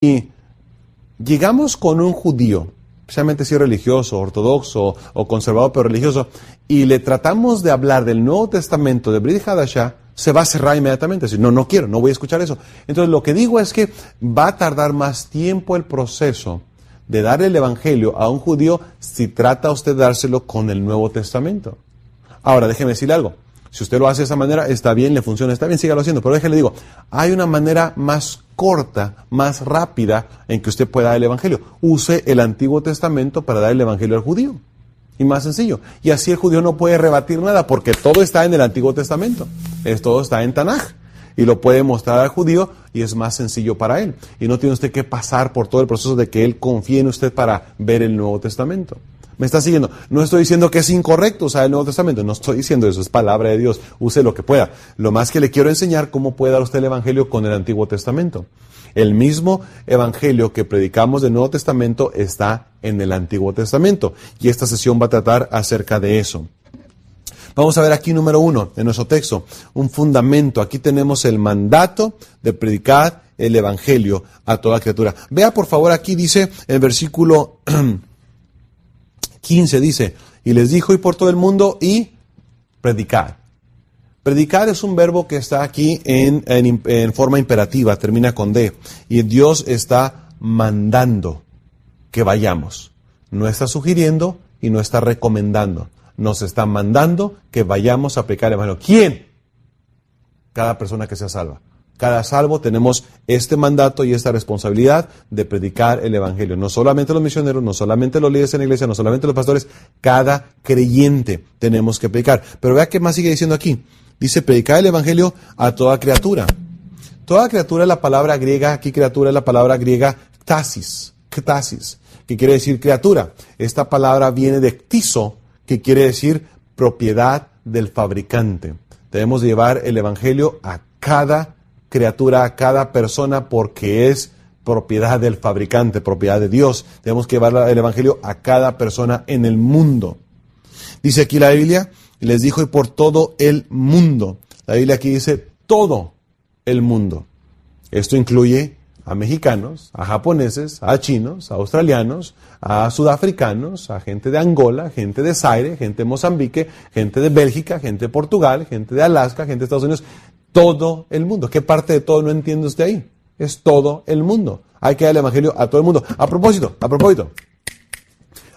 Y llegamos con un judío, especialmente si es religioso, ortodoxo o conservador pero religioso, y le tratamos de hablar del Nuevo Testamento, de Brit Hadashah, se va a cerrar inmediatamente. Decir, no quiero, no voy a escuchar eso. Entonces lo que digo es que va a tardar más tiempo el proceso de darle el Evangelio a un judío si trata usted de dárselo con el Nuevo Testamento. Ahora, déjeme decirle algo. Si usted lo hace de esa manera, está bien, le funciona, está bien, sígalo haciendo. Pero déjeme digo, hay una manera más corta, más rápida en que usted pueda dar el Evangelio. Use el Antiguo Testamento para dar el Evangelio al judío. Y más sencillo. Y así el judío no puede rebatir nada porque todo está en el Antiguo Testamento. Todo está en Tanaj. Y lo puede mostrar al judío y es más sencillo para él. Y no tiene usted que pasar por todo el proceso de que él confíe en usted para ver el Nuevo Testamento. ¿Me está siguiendo? No estoy diciendo que es incorrecto usar el Nuevo Testamento. No estoy diciendo eso. Es palabra de Dios. Use lo que pueda. Lo más que le quiero enseñar cómo puede dar usted el Evangelio con el Antiguo Testamento. El mismo Evangelio que predicamos del Nuevo Testamento está en el Antiguo Testamento. Y esta sesión va a tratar acerca de eso. Vamos a ver aquí número 1 en nuestro texto. Un fundamento. Aquí tenemos el mandato de predicar el Evangelio a toda criatura. Vea por favor aquí dice el versículo 15 dice, y les dijo, y por todo el mundo, y predicar. Predicar es un verbo que está aquí en forma imperativa, termina con D. Y Dios está mandando que vayamos. No está sugiriendo y no está recomendando. Nos está mandando que vayamos a predicar el Evangelio. ¿Quién? Cada persona que sea salva. Cada salvo tenemos este mandato y esta responsabilidad de predicar el Evangelio. No solamente los misioneros, no solamente los líderes en la iglesia, no solamente los pastores, cada creyente tenemos que predicar. Pero vea qué más sigue diciendo aquí. Dice predicar el Evangelio a toda criatura. Toda criatura es la palabra griega, aquí criatura es la palabra griega ktasis, que quiere decir criatura. Esta palabra viene de ktizo, que quiere decir propiedad del fabricante. Debemos llevar el Evangelio a cada criatura, a cada persona, porque es propiedad del fabricante, propiedad de Dios. Tenemos que llevar el Evangelio a cada persona en el mundo. Dice aquí la Biblia, les dijo, y por todo el mundo. La Biblia aquí dice todo el mundo. Esto incluye a mexicanos, a japoneses, a chinos, a australianos, a sudafricanos, a gente de Angola, gente de Zaire, gente de Mozambique, gente de Bélgica, gente de Portugal, gente de Alaska, gente de Estados Unidos. Todo el mundo. ¿Qué parte de todo no entiende usted ahí? Es todo el mundo. Hay que dar el Evangelio a todo el mundo. A propósito,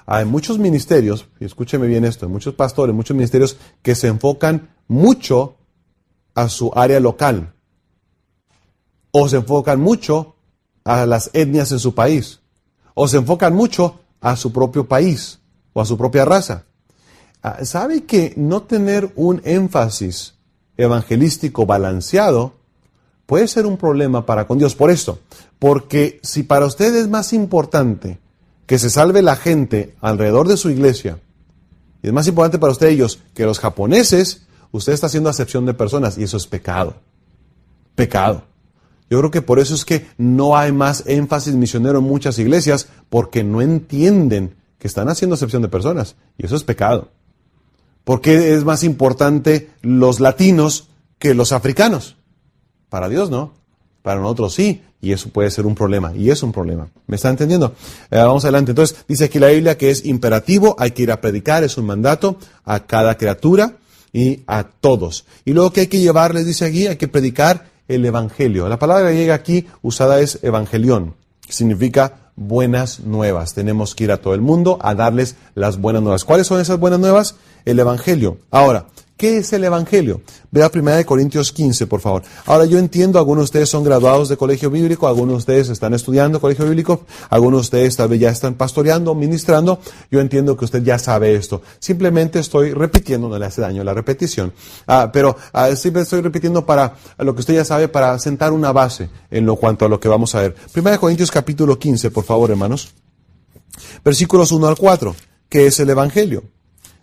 hay muchos ministerios, y escúcheme bien esto, hay muchos pastores, muchos ministerios que se enfocan mucho a su área local. O se enfocan mucho a las etnias en su país. O se enfocan mucho a su propio país o a su propia raza. ¿Sabe que no tener un énfasis evangelístico balanceado puede ser un problema para con Dios? Por esto, porque si para usted es más importante que se salve la gente alrededor de su iglesia, y es más importante para usted ellos que los japoneses, usted está haciendo acepción de personas, y eso es pecado. Pecado. Yo creo que por eso es que no hay más énfasis misionero en muchas iglesias, porque no entienden que están haciendo acepción de personas, y eso es pecado. ¿Por qué es más importante los latinos que los africanos? Para Dios no, para nosotros sí, y eso puede ser un problema, y es un problema. ¿Me está entendiendo? Vamos adelante. Entonces, dice aquí la Biblia que es imperativo, hay que ir a predicar, es un mandato a cada criatura y a todos. Y luego que hay que llevarles, dice aquí, hay que predicar el Evangelio. La palabra griega aquí usada es evangelión, que significa buenas nuevas. Tenemos que ir a todo el mundo a darles las buenas nuevas. ¿Cuáles son esas buenas nuevas? El Evangelio. Ahora, ¿qué es el Evangelio? Vea 1 Corintios 15, por favor. Ahora, yo entiendo, algunos de ustedes son graduados de colegio bíblico, algunos de ustedes están estudiando colegio bíblico, algunos de ustedes tal vez ya están pastoreando, ministrando. Yo entiendo que usted ya sabe esto. Simplemente estoy repitiendo, no le hace daño la repetición, pero siempre estoy repitiendo para lo que usted ya sabe, para sentar una base en cuanto a lo que vamos a ver. 1 Corintios capítulo 15, por favor, hermanos. Versículos 1 al 4. ¿Qué es el Evangelio?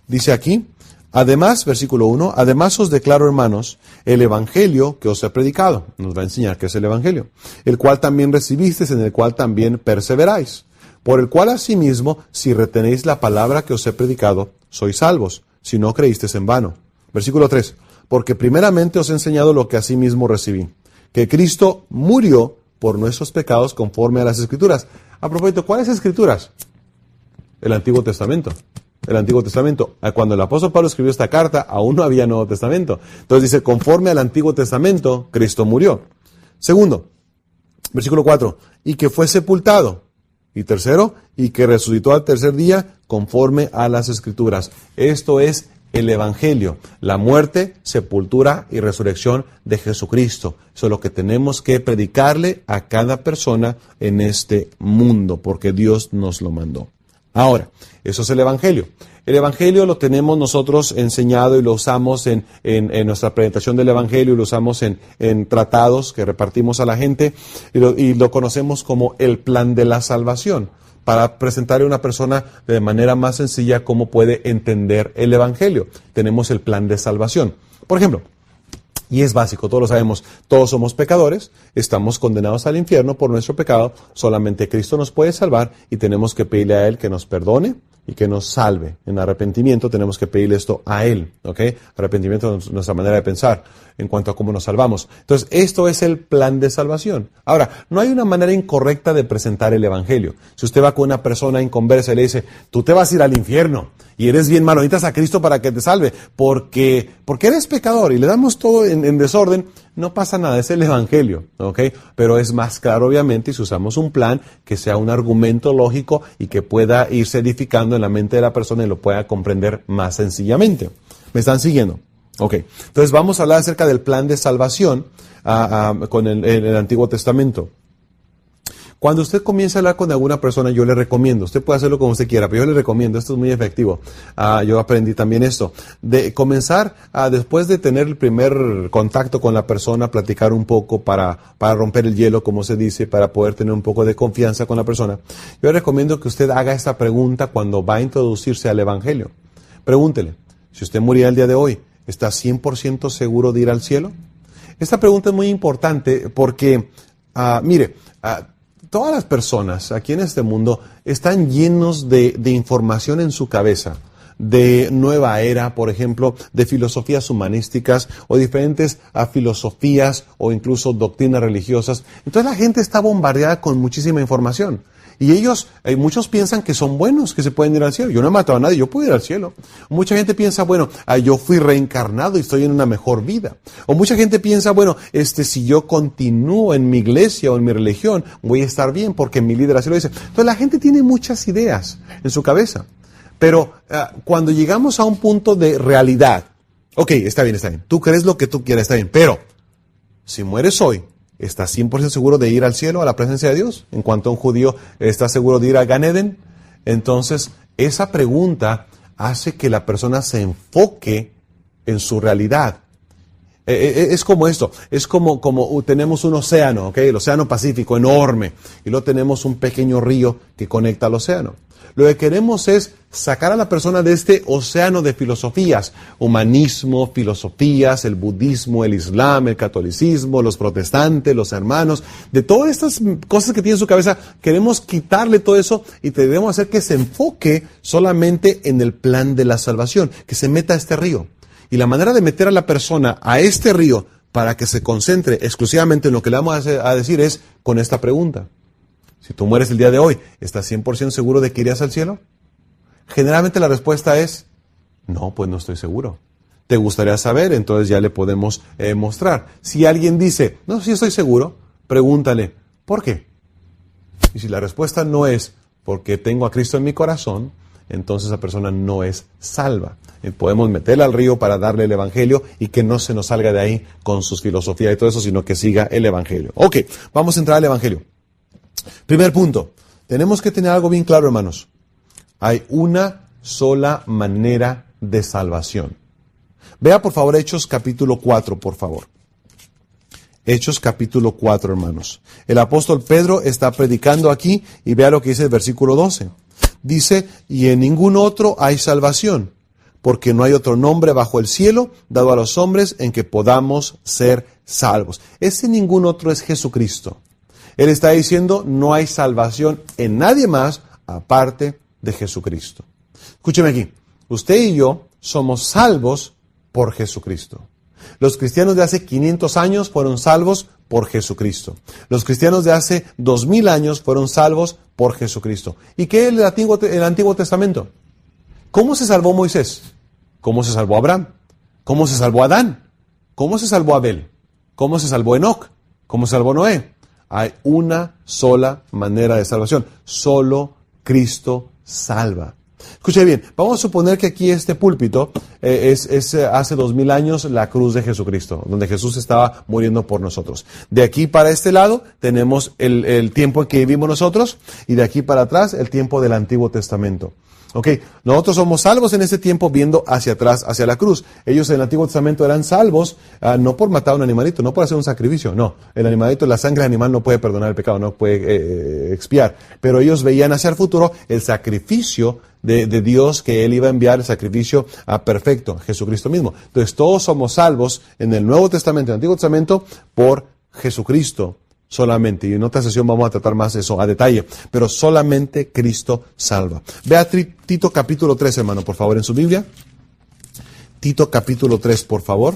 Dice aquí, además, versículo 1, además os declaro, hermanos, el Evangelio que os he predicado. Nos va a enseñar qué es el Evangelio. El cual también recibisteis, en el cual también perseveráis. Por el cual asimismo, si retenéis la palabra que os he predicado, sois salvos, si no creísteis en vano. Versículo 3, porque primeramente os he enseñado lo que asimismo recibí, que Cristo murió por nuestros pecados conforme a las Escrituras. A propósito, ¿cuáles Escrituras? El Antiguo Testamento. El Antiguo Testamento. Cuando el apóstol Pablo escribió esta carta, aún no había Nuevo Testamento. Entonces dice, conforme al Antiguo Testamento, Cristo murió. Segundo, versículo 4, y que fue sepultado. Y tercero, y que resucitó al tercer día, conforme a las Escrituras. Esto es el Evangelio, la muerte, sepultura y resurrección de Jesucristo. Eso es lo que tenemos que predicarle a cada persona en este mundo, porque Dios nos lo mandó. Ahora, eso es el Evangelio. El Evangelio lo tenemos nosotros enseñado y lo usamos en nuestra presentación del Evangelio, y lo usamos en tratados que repartimos a la gente, y lo conocemos como el plan de la salvación, para presentarle a una persona de manera más sencilla cómo puede entender el Evangelio. Tenemos el plan de salvación. Por ejemplo, y es básico, todos lo sabemos, todos somos pecadores, estamos condenados al infierno por nuestro pecado, solamente Cristo nos puede salvar y tenemos que pedirle a Él que nos perdone y que nos salve. En arrepentimiento tenemos que pedirle esto a Él, ¿ok? Arrepentimiento es nuestra manera de pensar en cuanto a cómo nos salvamos. Entonces, esto es el plan de salvación. Ahora, no hay una manera incorrecta de presentar el Evangelio. Si usted va con una persona inconversa y le dice, tú te vas a ir al infierno y eres bien malo, necesitas a Cristo para que te salve, porque eres pecador, y le damos todo en desorden, no pasa nada, es el Evangelio, ¿ok? Pero es más claro, obviamente, si usamos un plan que sea un argumento lógico y que pueda irse edificando en la mente de la persona y lo pueda comprender más sencillamente. ¿Me están siguiendo? Ok, entonces vamos a hablar acerca del plan de salvación con el Antiguo Testamento. Cuando usted comienza a hablar con alguna persona, yo le recomiendo, usted puede hacerlo como usted quiera, pero yo le recomiendo, esto es muy efectivo. Yo aprendí también esto, de comenzar después de tener el primer contacto con la persona, platicar un poco para romper el hielo, como se dice, para poder tener un poco de confianza con la persona. Yo le recomiendo que usted haga esta pregunta cuando va a introducirse al Evangelio. Pregúntele, si usted muriera el día de hoy, ¿está 100% seguro de ir al cielo? Esta pregunta es muy importante porque, todas las personas aquí en este mundo están llenos de información en su cabeza, de nueva era, por ejemplo, de filosofías humanísticas o diferentes filosofías o incluso doctrinas religiosas. Entonces la gente está bombardeada con muchísima información. Y muchos piensan que son buenos, que se pueden ir al cielo. Yo no he matado a nadie, yo puedo ir al cielo. Mucha gente piensa, yo fui reencarnado y estoy en una mejor vida. O mucha gente piensa, si yo continúo en mi iglesia o en mi religión, voy a estar bien porque mi líder así lo dice. Entonces la gente tiene muchas ideas en su cabeza. Pero cuando llegamos a un punto de realidad, ok, está bien. Tú crees lo que tú quieras, está bien. Pero si mueres hoy, ¿estás 100% seguro de ir al cielo, a la presencia de Dios? En cuanto a un judío, ¿está seguro de ir a Gan Eden? Entonces, esa pregunta hace que la persona se enfoque en su realidad. Es como esto, es como tenemos un océano, ¿ok? El océano Pacífico, enorme, y luego tenemos un pequeño río que conecta al océano. Lo que queremos es sacar a la persona de este océano de filosofías, humanismo, filosofías, el budismo, el islam, el catolicismo, los protestantes, los hermanos, de todas estas cosas que tiene en su cabeza, queremos quitarle todo eso y debemos hacer que se enfoque solamente en el plan de la salvación, que se meta a este río. Y la manera de meter a la persona a este río para que se concentre exclusivamente en lo que le vamos a decir es con esta pregunta. Si tú mueres el día de hoy, ¿estás 100% seguro de que irías al cielo? Generalmente la respuesta es, no, pues no estoy seguro. ¿Te gustaría saber? Entonces ya le podemos mostrar. Si alguien dice, no, sí estoy seguro, pregúntale, ¿por qué? Y si la respuesta no es, porque tengo a Cristo en mi corazón, entonces esa persona no es salva. Podemos meterla al río para darle el Evangelio y que no se nos salga de ahí con sus filosofías y todo eso, sino que siga el Evangelio. Ok, vamos a entrar al Evangelio. Primer punto, tenemos que tener algo bien claro, hermanos. Hay una sola manera de salvación. Vea, por favor, Hechos capítulo 4, por favor. Hechos capítulo 4, hermanos. El apóstol Pedro está predicando aquí y vea lo que dice el versículo 12. Dice, y en ningún otro hay salvación, porque no hay otro nombre bajo el cielo dado a los hombres en que podamos ser salvos. Ese ningún otro es Jesucristo. Él está diciendo, no hay salvación en nadie más aparte de Jesucristo. Escúcheme aquí, usted y yo somos salvos por Jesucristo. Los cristianos de hace 500 años fueron salvos por Jesucristo. Los cristianos de hace 2000 años fueron salvos por Jesucristo. ¿Y qué es el Antiguo Testamento? ¿Cómo se salvó Moisés? ¿Cómo se salvó Abraham? ¿Cómo se salvó Adán? ¿Cómo se salvó Abel? ¿Cómo se salvó Enoc? ¿Cómo se salvó Noé? Hay una sola manera de salvación. Solo Cristo salva. Escuche bien, vamos a suponer que aquí este púlpito es hace 2000 años la cruz de Jesucristo, donde Jesús estaba muriendo por nosotros. De aquí para este lado tenemos el tiempo en que vivimos nosotros, y de aquí para atrás el tiempo del Antiguo Testamento. Nosotros somos salvos en ese tiempo viendo hacia atrás, hacia la cruz. Ellos en el Antiguo Testamento eran salvos no por matar a un animalito, no por hacer un sacrificio, no. El animalito, la sangre animal no puede perdonar el pecado, no puede expiar. Pero ellos veían hacia el futuro el sacrificio de Dios, que Él iba a enviar, el sacrificio perfecto, Jesucristo mismo. Entonces todos somos salvos en el Nuevo Testamento, en el Antiguo Testamento, por Jesucristo solamente. Y en otra sesión vamos a tratar más eso a detalle. Pero solamente Cristo salva. Vea Tito capítulo 3, hermano, por favor, en su Biblia. Tito capítulo 3, por favor.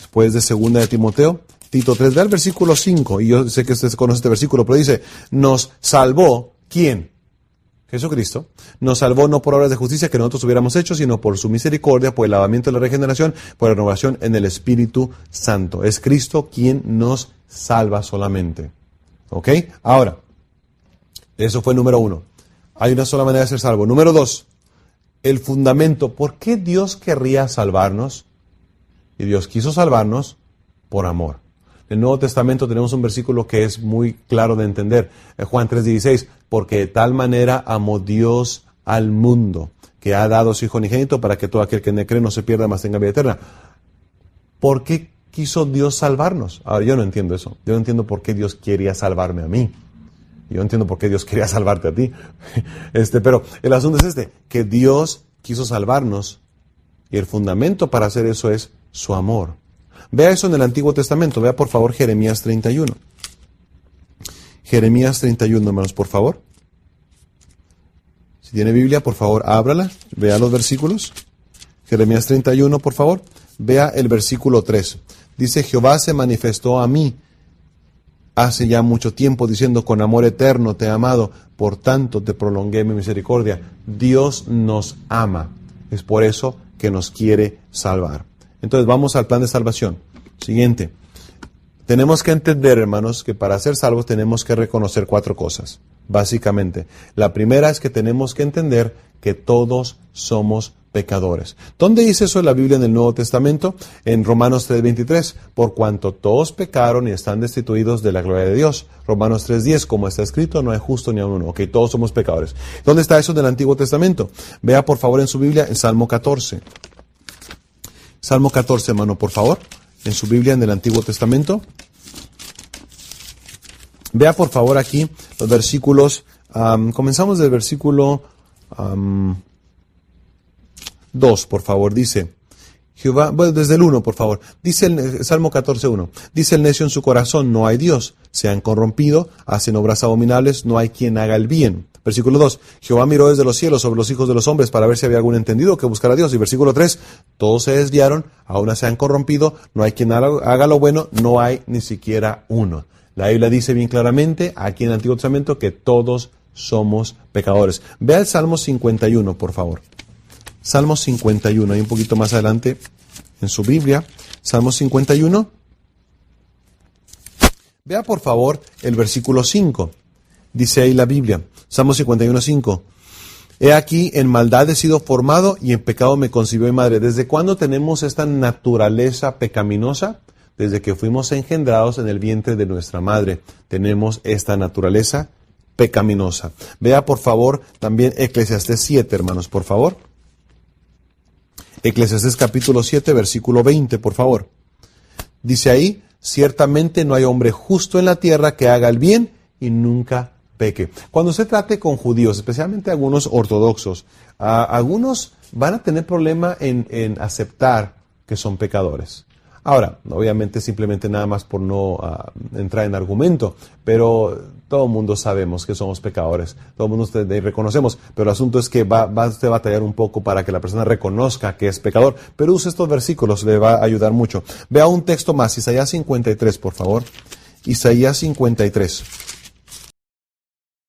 Después de 2 de Timoteo. Tito 3, vea el versículo 5. Y yo sé que usted conoce este versículo, pero dice, nos salvó, ¿quién? Jesucristo. Nos salvó no por obras de justicia que nosotros hubiéramos hecho, sino por su misericordia, por el lavamiento de la regeneración, por la renovación en el Espíritu Santo. Es Cristo quien nos salva solamente. ¿Ok? Ahora, eso fue el número 1. Hay una sola manera de ser salvo. Número 2, el fundamento. ¿Por qué Dios querría salvarnos? Y Dios quiso salvarnos por amor. En el Nuevo Testamento tenemos un versículo que es muy claro de entender. Juan 3:16, porque de tal manera amó Dios al mundo, que ha dado a su Hijo unigénito para que todo aquel que en él cree no se pierda, mas tenga vida eterna. ¿Por qué quiso Dios salvarnos? Ahora, yo no entiendo eso. Yo no entiendo por qué Dios quería salvarme a mí. Yo no entiendo por qué Dios quería salvarte a ti. Pero el asunto es que Dios quiso salvarnos, y el fundamento para hacer eso es su amor. Vea eso en el Antiguo Testamento. Vea por favor Jeremías 31. Jeremías 31, hermanos, por favor. Si tiene Biblia, por favor, ábrala. Vea los versículos. Jeremías 31, por favor. Vea el versículo 3. Dice, Jehová se manifestó a mí hace ya mucho tiempo, diciendo, con amor eterno te he amado, por tanto te prolongué mi misericordia. Dios nos ama. Es por eso que nos quiere salvar. Entonces vamos al plan de salvación. Siguiente. Tenemos que entender, hermanos, que para ser salvos tenemos que reconocer 4 cosas, básicamente. La primera es que tenemos que entender que todos somos pecadores. ¿Dónde dice eso en la Biblia en el Nuevo Testamento? En Romanos 3:23, por cuanto todos pecaron y están destituidos de la gloria de Dios. Romanos 3:10, como está escrito, no hay justo ni a uno. Ok, todos somos pecadores. ¿Dónde está eso en el Antiguo Testamento? Vea por favor en su Biblia en Salmo 14. Salmo 14, hermano, por favor, en su Biblia en el Antiguo Testamento. Vea por favor aquí los versículos, comenzamos del versículo 2, por favor, dice, Jehová, bueno, desde el 1, por favor, dice el Salmo 14:1, dice el necio en su corazón, no hay Dios, se han corrompido, hacen obras abominables, no hay quien haga el bien. Versículo 2, Jehová miró desde los cielos sobre los hijos de los hombres para ver si había algún entendido que buscara a Dios. Y versículo 3, todos se desviaron, aún se han corrompido, no hay quien haga lo bueno, no hay ni siquiera uno. La Biblia dice bien claramente, aquí en el Antiguo Testamento, que todos somos pecadores. Vea el Salmo 51, por favor. Salmo 51, ahí un poquito más adelante en su Biblia. Salmo 51. Vea por favor el versículo 5. Dice ahí la Biblia, Salmo 51:5. He aquí, en maldad he sido formado y en pecado me concibió mi madre. ¿Desde cuándo tenemos esta naturaleza pecaminosa? Desde que fuimos engendrados en el vientre de nuestra madre. Tenemos esta naturaleza pecaminosa. Vea por favor también Eclesiastés 7, hermanos, por favor. Eclesiastés capítulo 7, versículo 20, por favor. Dice ahí, ciertamente no hay hombre justo en la tierra que haga el bien y nunca peque. Cuando se trate con judíos, especialmente algunos ortodoxos, algunos van a tener problema en aceptar que son pecadores. Ahora, obviamente simplemente nada más por no entrar en argumento, pero Todo el mundo sabemos que somos pecadores, todo el mundo reconocemos, pero el asunto es que va usted a batallar un poco para que la persona reconozca que es pecador, pero use estos versículos, le va a ayudar mucho. Vea un texto más, Isaías 53, por favor. Isaías 53.